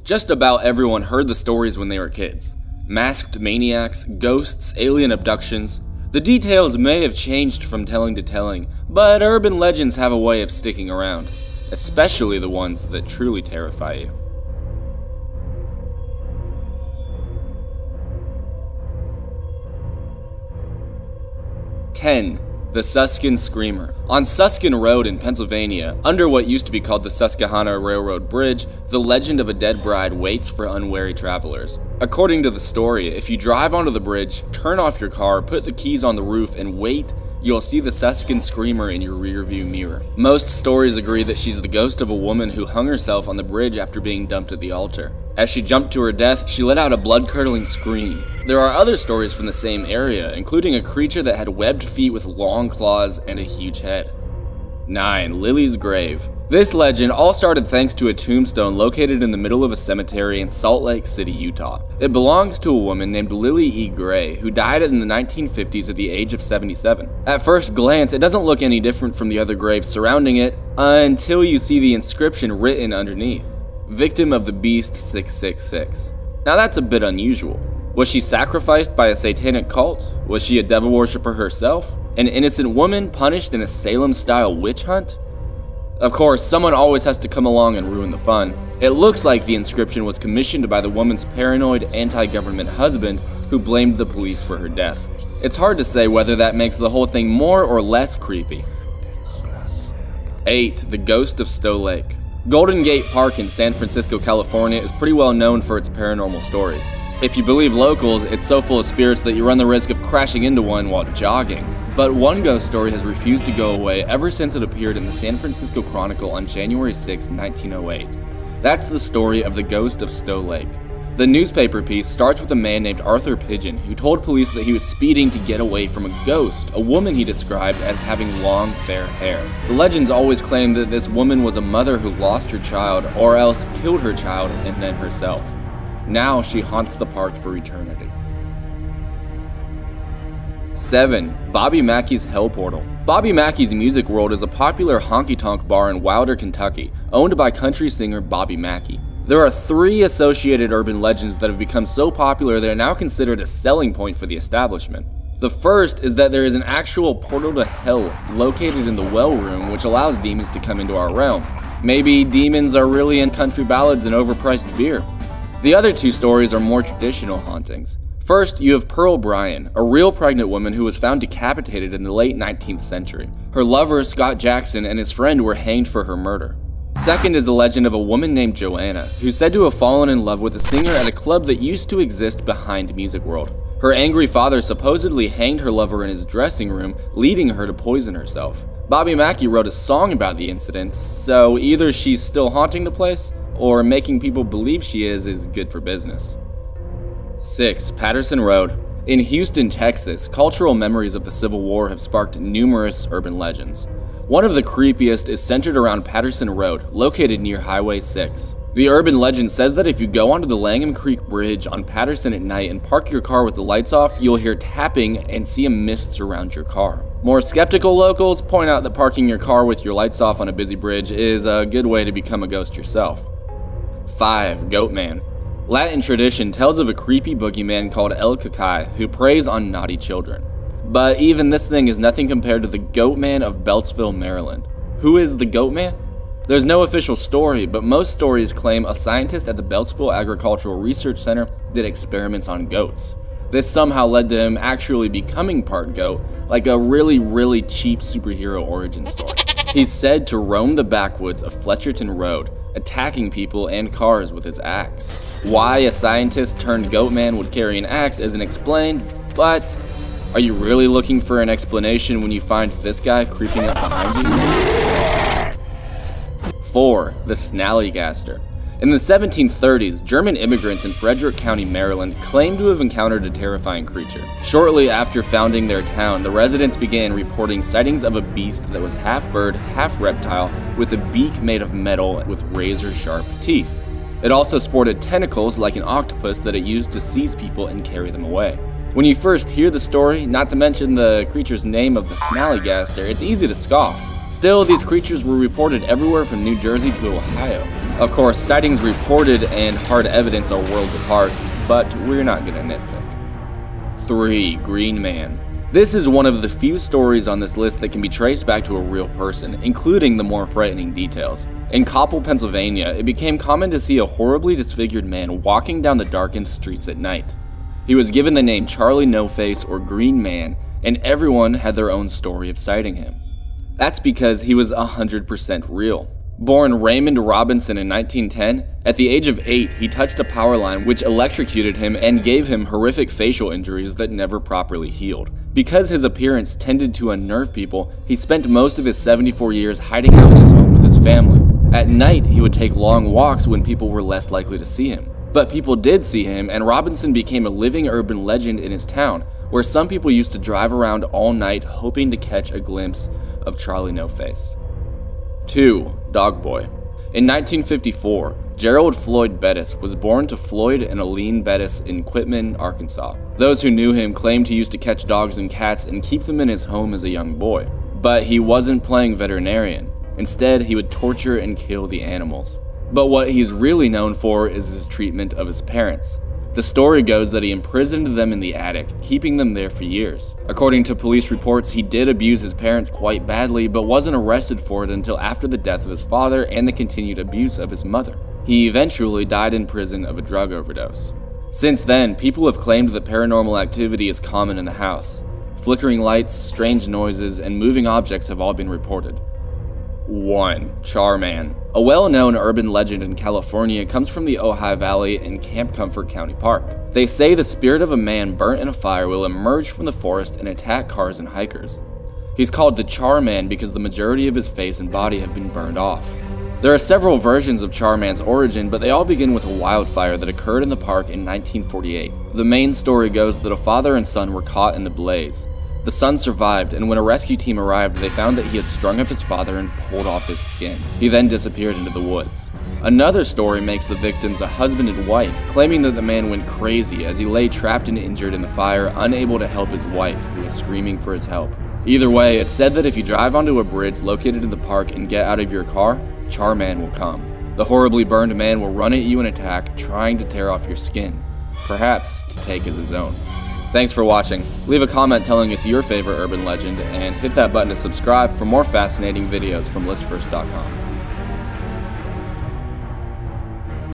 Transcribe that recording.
Just about everyone heard the stories when they were kids. Masked maniacs, ghosts, alien abductions. The details may have changed from telling to telling, but urban legends have a way of sticking around, especially the ones that truly terrify you. The Suskin Screamer. On Suskin Road in Pennsylvania, under what used to be called the Susquehanna Railroad Bridge, the legend of a dead bride waits for unwary travelers. According to the story, if you drive onto the bridge, turn off your car, put the keys on the roof, and wait, you'll see the Suskin Screamer in your rearview mirror. Most stories agree that she's the ghost of a woman who hung herself on the bridge after being dumped at the altar. As she jumped to her death, she let out a blood-curdling scream. There are other stories from the same area, including a creature that had webbed feet with long claws and a huge head. 9. Lily's Grave. This legend all started thanks to a tombstone located in the middle of a cemetery in Salt Lake City, Utah. It belongs to a woman named Lily E. Gray, who died in the 1950s at the age of 77. At first glance, it doesn't look any different from the other graves surrounding it, until you see the inscription written underneath. Victim of the Beast 666. Now that's a bit unusual. Was she sacrificed by a satanic cult? Was she a devil worshiper herself? An innocent woman punished in a Salem-style witch hunt? Of course, someone always has to come along and ruin the fun. It looks like the inscription was commissioned by the woman's paranoid, anti-government husband who blamed the police for her death. It's hard to say whether that makes the whole thing more or less creepy. 8. The Ghost of Stowe Lake. Golden Gate Park in San Francisco, California is pretty well known for its paranormal stories. If you believe locals, it's so full of spirits that you run the risk of crashing into one while jogging. But one ghost story has refused to go away ever since it appeared in the San Francisco Chronicle on January 6, 1908. That's the story of the Ghost of Stowe Lake. The newspaper piece starts with a man named Arthur Pigeon who told police that he was speeding to get away from a ghost, a woman he described as having long fair hair. The legends always claim that this woman was a mother who lost her child or else killed her child and then herself. Now she haunts the park for eternity. 7. Bobby Mackey's Hell Portal. Bobby Mackey's Music World is a popular honky-tonk bar in Wilder, Kentucky, owned by country singer Bobby Mackey. There are 3 associated urban legends that have become so popular they are now considered a selling point for the establishment. The first is that there is an actual portal to hell located in the well room which allows demons to come into our realm. Maybe demons are really in country ballads and overpriced beer. The other 2 stories are more traditional hauntings. First, you have Pearl Bryan, a real pregnant woman who was found decapitated in the late 19th century. Her lover, Scott Jackson, and his friend were hanged for her murder. Second is the legend of a woman named Joanna, who's said to have fallen in love with a singer at a club that used to exist behind Music World. Her angry father supposedly hanged her lover in his dressing room, leading her to poison herself. Bobby Mackey wrote a song about the incident, so either she's still haunting the place, or making people believe she is good for business. 6. Patterson Road. In Houston, Texas, cultural memories of the Civil War have sparked numerous urban legends. One of the creepiest is centered around Patterson Road, located near Highway 6. The urban legend says that if you go onto the Langham Creek Bridge on Patterson at night and park your car with the lights off, you'll hear tapping and see a mist surround your car. More skeptical locals point out that parking your car with your lights off on a busy bridge is a good way to become a ghost yourself. 5. Goatman. Latin tradition tells of a creepy boogeyman called El Cakai who preys on naughty children. But even this thing is nothing compared to the Goatman of Beltsville, Maryland. Who is the Goatman? There's no official story, but most stories claim a scientist at the Beltsville Agricultural Research Center did experiments on goats. This somehow led to him actually becoming part goat, like a really cheap superhero origin story. He's said to roam the backwoods of Fletcherton Road, attacking people and cars with his axe. Why a scientist turned Goatman would carry an axe isn't explained, but are you really looking for an explanation when you find this guy creeping up behind you? 4. The Snallygaster. In the 1730s, German immigrants in Frederick County, Maryland claimed to have encountered a terrifying creature. Shortly after founding their town, the residents began reporting sightings of a beast that was half bird, half reptile, with a beak made of metal with razor-sharp teeth. It also sported tentacles like an octopus that it used to seize people and carry them away. When you first hear the story, not to mention the creature's name of the Snallygaster, it's easy to scoff. Still, these creatures were reported everywhere from New Jersey to Ohio. Of course, sightings reported and hard evidence are worlds apart, but we're not gonna nitpick. 3. Green Man. This is one of the few stories on this list that can be traced back to a real person, including the more frightening details. In Coppell, Pennsylvania, it became common to see a horribly disfigured man walking down the darkened streets at night. He was given the name Charlie No-Face or Green Man, and everyone had their own story of sighting him. That's because he was 100% real. Born Raymond Robinson in 1910, at the age of 8, he touched a power line which electrocuted him and gave him horrific facial injuries that never properly healed. Because his appearance tended to unnerve people, he spent most of his 74 years hiding out in his home with his family. At night, he would take long walks when people were less likely to see him. But people did see him, and Robinson became a living urban legend in his town, where some people used to drive around all night hoping to catch a glimpse of Charlie No-Face. 2. Dog Boy. In 1954, Gerald Floyd Bettis was born to Floyd and Aline Bettis in Quitman, Arkansas. Those who knew him claimed he used to catch dogs and cats and keep them in his home as a young boy. But he wasn't playing veterinarian. Instead, he would torture and kill the animals. But what he's really known for is his treatment of his parents. The story goes that he imprisoned them in the attic, keeping them there for years. According to police reports, he did abuse his parents quite badly, but wasn't arrested for it until after the death of his father and the continued abuse of his mother. He eventually died in prison of a drug overdose. Since then, people have claimed that paranormal activity is common in the house. Flickering lights, strange noises, and moving objects have all been reported. 1. Char-man. A well-known urban legend in California comes from the Ojai Valley in Camp Comfort County Park. They say the spirit of a man burnt in a fire will emerge from the forest and attack cars and hikers. He's called the Char-man because the majority of his face and body have been burned off. There are several versions of Char-man's origin, but they all begin with a wildfire that occurred in the park in 1948. The main story goes that a father and son were caught in the blaze. The son survived, and when a rescue team arrived, they found that he had strung up his father and pulled off his skin. He then disappeared into the woods. Another story makes the victims a husband and wife, claiming that the man went crazy as he lay trapped and injured in the fire, unable to help his wife, who was screaming for his help. Either way, it's said that if you drive onto a bridge located in the park and get out of your car, Char-man will come. The horribly burned man will run at you and attack, trying to tear off your skin, perhaps to take as his own. Thanks for watching. Leave a comment telling us your favorite urban legend, and hit that button to subscribe for more fascinating videos from Listverse.com.